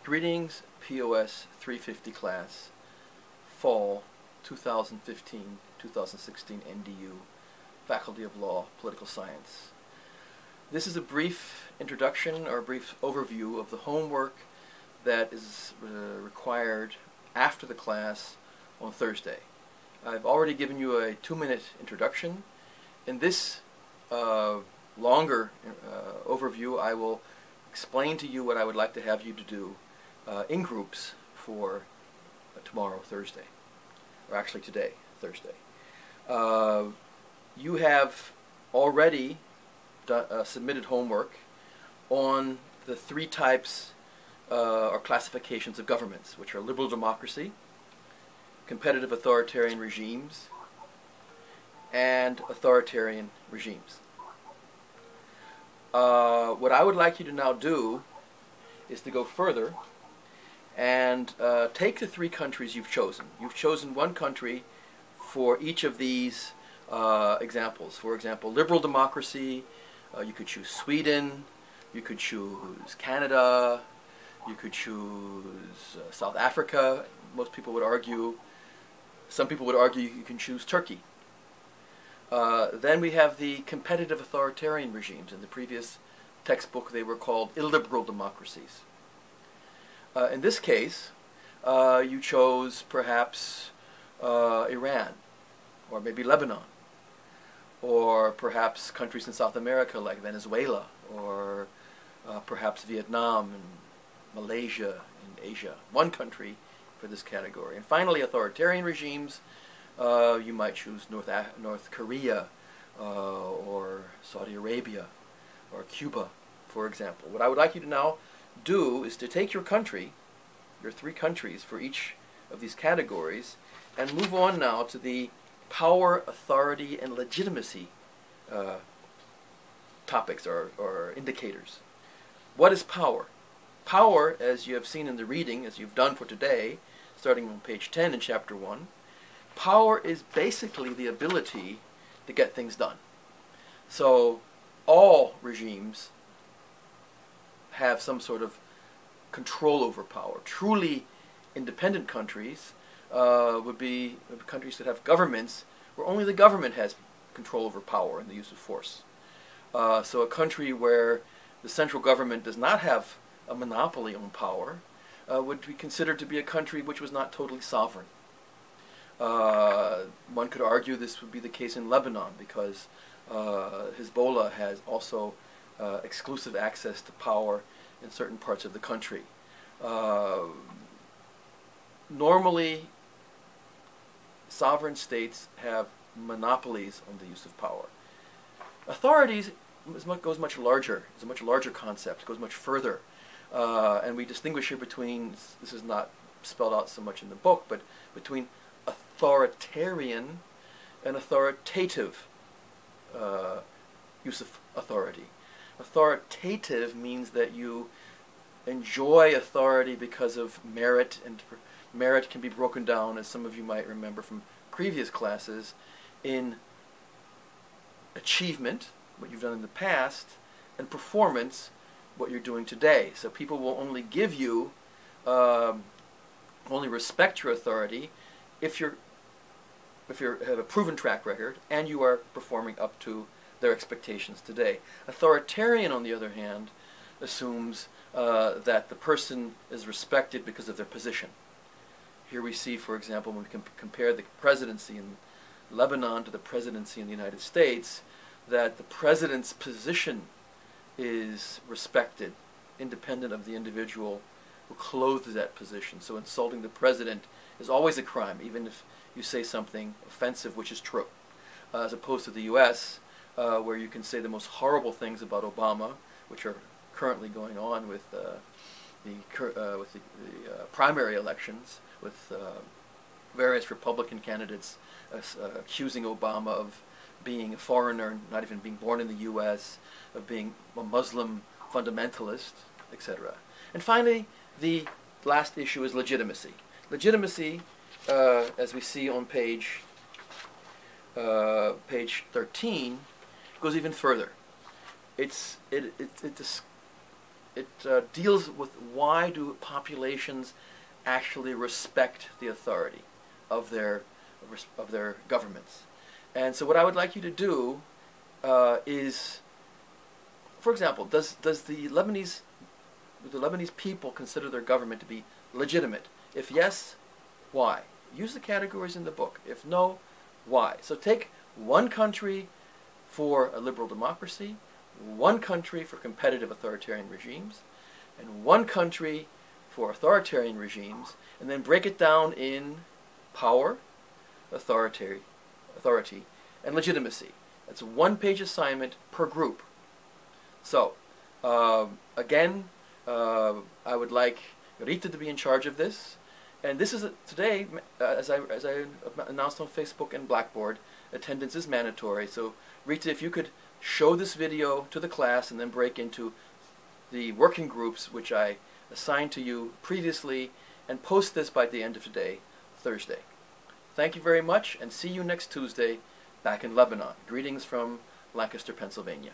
Greetings, POS 350 class, Fall 2015-2016 NDU, Faculty of Law, Political Science. This is a brief introduction or a brief overview of the homework that is required after the class on Thursday. I've already given you a 2-minute introduction. In this longer overview, I will explain to you what I would like to have you to do in groups for tomorrow, Thursday, or actually today, Thursday. You have already submitted homework on the 3 types or classifications of governments, which are liberal democracy, competitive authoritarian regimes, and authoritarian regimes. What I would like you to now do is to go further and take the 3 countries you've chosen. You've chosen one country for each of these examples. For example, liberal democracy, you could choose Sweden, you could choose Canada, you could choose South Africa. Most people would argue, some people would argue you can choose Turkey. Then we have the competitive authoritarian regimes. In the previous textbook they were called illiberal democracies. In this case, you chose perhaps Iran, or maybe Lebanon, or perhaps countries in South America like Venezuela, or perhaps Vietnam and Malaysia in Asia. One country for this category. And finally, authoritarian regimes. You might choose North Korea or Saudi Arabia or Cuba, for example. What I would like you to now do is to take your country, your 3 countries for each of these categories, and move on now to the power, authority, and legitimacy topics or indicators. What is power? Power, as you have seen in the reading, as you've done for today, starting on page 10 in chapter 1, power is basically the ability to get things done. So all regimes have some sort of control over power. Truly independent countries would be countries that have governments where only the government has control over power and the use of force. So a country where the central government does not have a monopoly on power would be considered to be a country which was not totally sovereign. One could argue this would be the case in Lebanon because Hezbollah has also exclusive access to power in certain parts of the country. Normally, sovereign states have monopolies on the use of power. Authorities goes much larger. It's a much larger concept. It goes much further. And we distinguish here between, this is not spelled out so much in the book, but between authoritarian and authoritative use of authority. Authoritative means that you enjoy authority because of merit, and merit can be broken down, as some of you might remember from previous classes, in achievement, what you've done in the past, and performance, what you're doing today. So people will only give you, only respect your authority if you have a proven track record and you are performing up to their expectations today. Authoritarian, on the other hand, assumes that the person is respected because of their position. Here we see, for example, when we compare the presidency in Lebanon to the presidency in the United States, that the president's position is respected, independent of the individual who clothes that position. So insulting the president is always a crime, even if you say something offensive which is true, as opposed to the U.S., where you can say the most horrible things about Obama, which are currently going on with the primary elections, with various Republican candidates accusing Obama of being a foreigner, not even being born in the U.S., of being a Muslim fundamentalist, etc. And finally, the last issue is legitimacy. Legitimacy, as we see on page 13, goes even further. It deals with why do populations actually respect the authority of their governments. And so what I would like you to do is, for example, does the Lebanese people consider their government to be legitimate? If yes, why? Use the categories in the book. If no, why? So take one country for a liberal democracy, one country for competitive authoritarian regimes, and one country for authoritarian regimes, and then break it down in power, authority, and legitimacy. That's a one-page assignment per group. So, again, I would like Rita to be in charge of this. And this is today, as I announced on Facebook and Blackboard, attendance is mandatory. So, Rita, if you could show this video to the class and then break into the working groups, which I assigned to you previously, and post this by the end of today, Thursday. Thank you very much, and see you next Tuesday back in Lebanon. Greetings from Lancaster, Pennsylvania.